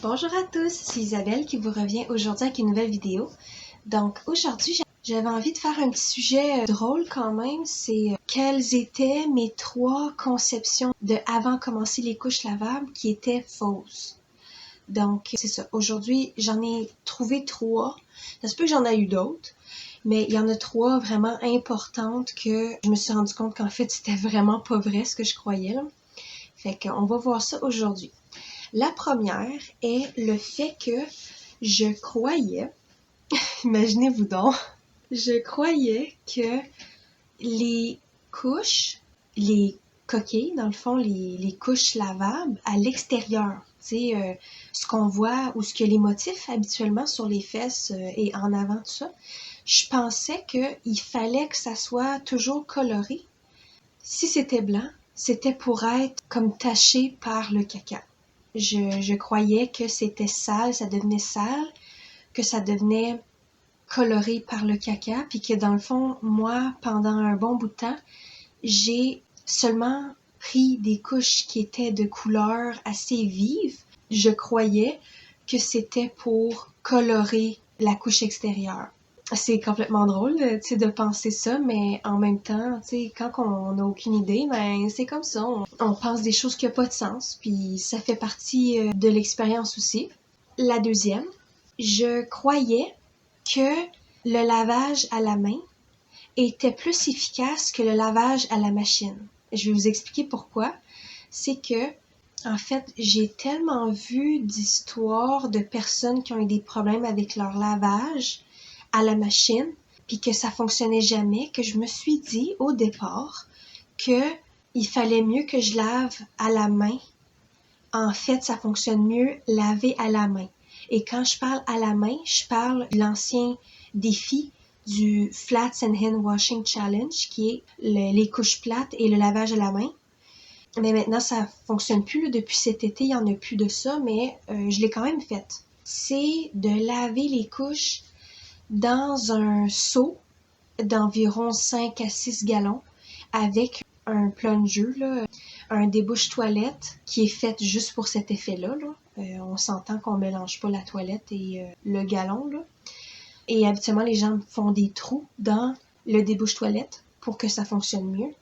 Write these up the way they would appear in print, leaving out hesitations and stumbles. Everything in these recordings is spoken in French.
Bonjour à tous, c'est Isabelle qui vous revient aujourd'hui avec une nouvelle vidéo. Donc aujourd'hui, j'avais envie de faire un petit sujet drôle quand même, c'est quelles étaient mes 3 conceptions de avant commencer les couches lavables qui étaient fausses. Donc c'est ça, aujourd'hui j'en ai trouvé 3, ça se peut que j'en ai eu d'autres, mais il y en a 3 vraiment importantes que je me suis rendu compte qu'en fait c'était vraiment pas vrai ce que je croyais là. Fait qu'on va voir ça aujourd'hui. La première est le fait que je croyais, imaginez-vous donc, je croyais que les couches, les coquilles, dans le fond, les couches lavables à l'extérieur, tu sais, ce qu'on voit ou ce que les motifs habituellement sur les fesses et en avant, tout ça, je pensais qu'il fallait que ça soit toujours coloré. Si c'était blanc, c'était pour être comme taché par le caca. Je croyais que c'était sale, ça devenait sale, que ça devenait coloré par le caca, puis que dans le fond, moi, pendant un bon bout de temps, j'ai seulement pris des couches qui étaient de couleur assez vive. Je croyais que c'était pour colorer la couche extérieure. C'est complètement drôle, tu sais, de penser ça, mais en même temps, tu sais, quand on n'a aucune idée, ben c'est comme ça, on pense des choses qui n'ont pas de sens, puis ça fait partie de l'expérience aussi. La deuxième, je croyais que le lavage à la main était plus efficace que le lavage à la machine. Je vais vous expliquer pourquoi. C'est que, en fait, j'ai tellement vu d'histoires de personnes qui ont eu des problèmes avec leur lavage à la machine, puis que ça fonctionnait jamais, que je me suis dit au départ que il fallait mieux que je lave à la main. En fait, ça fonctionne mieux laver à la main. Et quand je parle à la main, je parle de l'ancien défi du Flats and Hand Washing Challenge, qui est les couches plates et le lavage à la main. Mais maintenant, ça fonctionne plus. Là. Depuis cet été, il n'y en a plus de ça, mais je l'ai quand même fait. C'est de laver les couches dans un seau d'environ 5 à 6 gallons avec un plunger, là, un débouche-toilette qui est fait juste pour cet effet-là. Là. On s'entend qu'on mélange pas la toilette et le gallon. Là. Et habituellement, les gens font des trous dans le débouche-toilette pour que ça fonctionne mieux.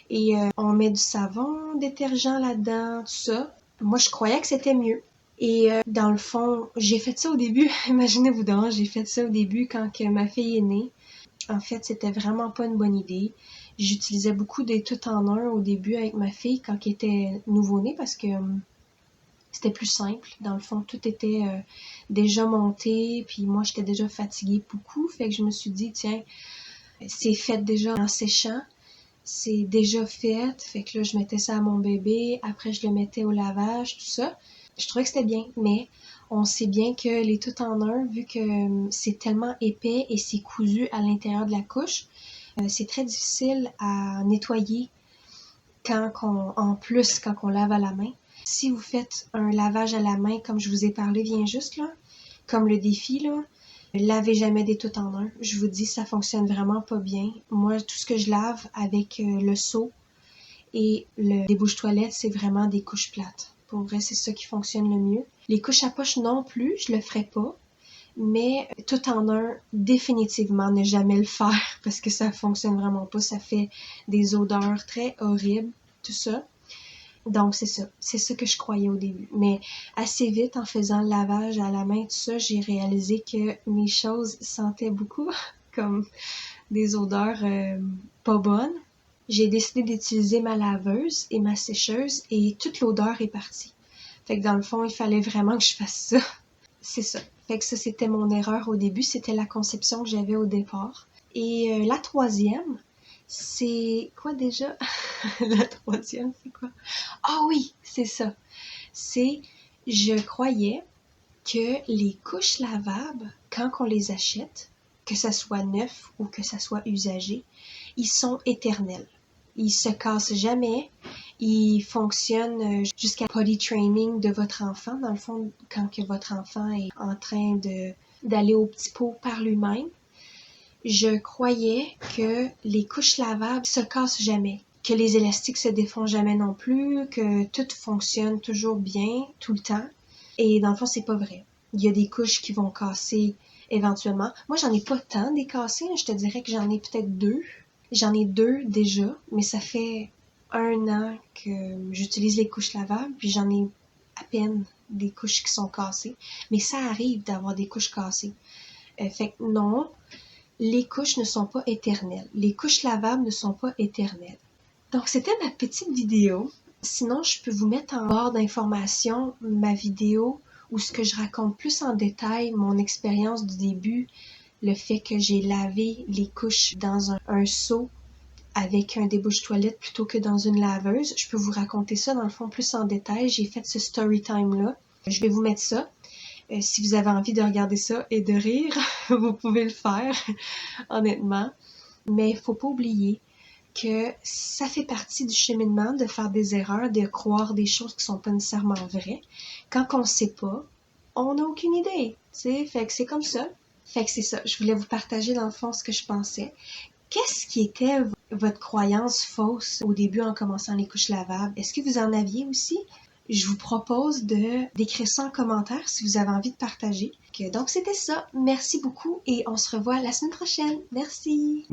Et on met du savon, détergent là-dedans, tout ça. Moi, je croyais que c'était mieux. Et dans le fond, j'ai fait ça au début. Imaginez-vous donc, j'ai fait ça au début quand que ma fille est née. En fait, c'était vraiment pas une bonne idée. J'utilisais beaucoup des tout-en-un au début avec ma fille quand elle était nouveau-née parce que c'était plus simple. Dans le fond, tout était déjà monté, puis moi, j'étais déjà fatiguée beaucoup. Fait que je me suis dit, tiens, c'est fait déjà en séchant. C'est déjà fait. Fait que là, je mettais ça à mon bébé. Après, je le mettais au lavage, tout ça. Je trouvais que c'était bien, mais on sait bien que les tout-en-un, vu que c'est tellement épais et c'est cousu à l'intérieur de la couche, c'est très difficile à nettoyer en plus quand on lave à la main. Si vous faites un lavage à la main, comme je vous ai parlé, bien juste là, comme le défi là, lavez jamais des tout-en-un. Je vous dis, ça fonctionne vraiment pas bien. Moi, tout ce que je lave avec le seau et le débouche-toilette, c'est vraiment des couches plates. Pour vrai, c'est ça qui fonctionne le mieux. Les couches à poche non plus, je le ferai pas. Mais tout en un, définitivement, ne jamais le faire parce que ça fonctionne vraiment pas. Ça fait des odeurs très horribles, tout ça. Donc, c'est ça. C'est ça que je croyais au début. Mais assez vite, en faisant le lavage à la main, tout ça, j'ai réalisé que mes choses sentaient beaucoup comme des odeurs pas bonnes. J'ai décidé d'utiliser ma laveuse et ma sécheuse et toute l'odeur est partie. Fait que dans le fond, il fallait vraiment que je fasse ça. C'est ça. Fait que ça, c'était mon erreur au début. C'était la conception que j'avais au départ. Et la troisième, c'est quoi déjà? La troisième, c'est quoi? Ah oui, c'est ça. C'est, je croyais que les couches lavables, quand on les achète, que ça soit neuf ou que ça soit usagé, ils sont éternels. Ils se cassent jamais. Ils fonctionnent jusqu'à potty training de votre enfant. Dans le fond, quand que votre enfant est en train d'aller au petit pot par lui-même, je croyais que les couches lavables se cassent jamais, que les élastiques se défont jamais non plus, que tout fonctionne toujours bien, tout le temps. Et dans le fond, c'est pas vrai. Il y a des couches qui vont casser éventuellement. Moi, j'en ai pas tant des cassés, je te dirais que j'en ai peut-être 2. J'en ai 2 déjà, mais ça fait 1 an que j'utilise les couches lavables, puis j'en ai à peine des couches qui sont cassées. Mais ça arrive d'avoir des couches cassées. Fait que non, les couches ne sont pas éternelles. Les couches lavables ne sont pas éternelles. Donc, c'était ma petite vidéo. Sinon, je peux vous mettre en barre d'informations ma vidéo où ce que je raconte plus en détail mon expérience du début, le fait que j'ai lavé les couches dans un seau avec un débouche-toilette plutôt que dans une laveuse. Je peux vous raconter ça dans le fond plus en détail. J'ai fait ce story time-là. Je vais vous mettre ça. Si vous avez envie de regarder ça et de rire, vous pouvez le faire, honnêtement. Mais il faut pas oublier que ça fait partie du cheminement de faire des erreurs, de croire des choses qui sont pas nécessairement vraies. Quand on sait pas, on n'a aucune idée, tu sais, fait que c'est comme ça. Fait que c'est ça, je voulais vous partager dans le fond ce que je pensais. Qu'est-ce qui était votre croyance fausse au début en commençant les couches lavables? Est-ce que vous en aviez aussi? Je vous propose d'écrire ça en commentaire si vous avez envie de partager. Donc c'était ça. Merci beaucoup et on se revoit la semaine prochaine. Merci!